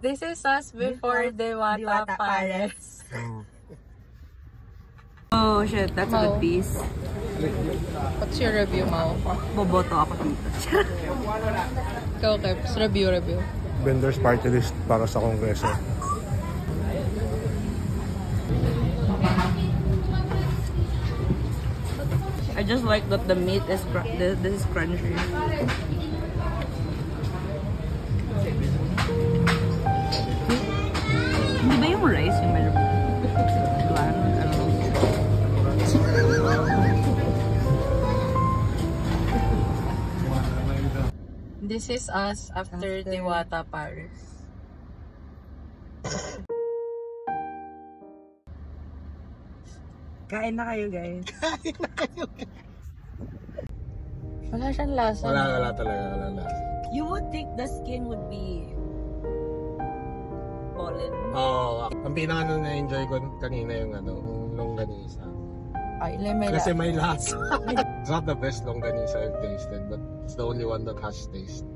This is us before Diwata Pares. Oh shit, that's a good piece. What's your review, Mau? Boboto ako dito. Ikaw, Keps. Review. Vendors party list para sa kongreso. I just like that the meat is this is crunchy. Hindi ba yung rice yung medyo bland? I don't know. This is us after Diwata Pares. Kain na kayo, guys. Wala siyang lasa. Wala talaga, wala lasa. You would think the skin would be fallen. Oo, ang pinaka na-enjoy ko kanina yung longganisa. Ay, lemela. Kasi may lasa. It's not the best longganisa I've tasted, but it's the only one that has taste.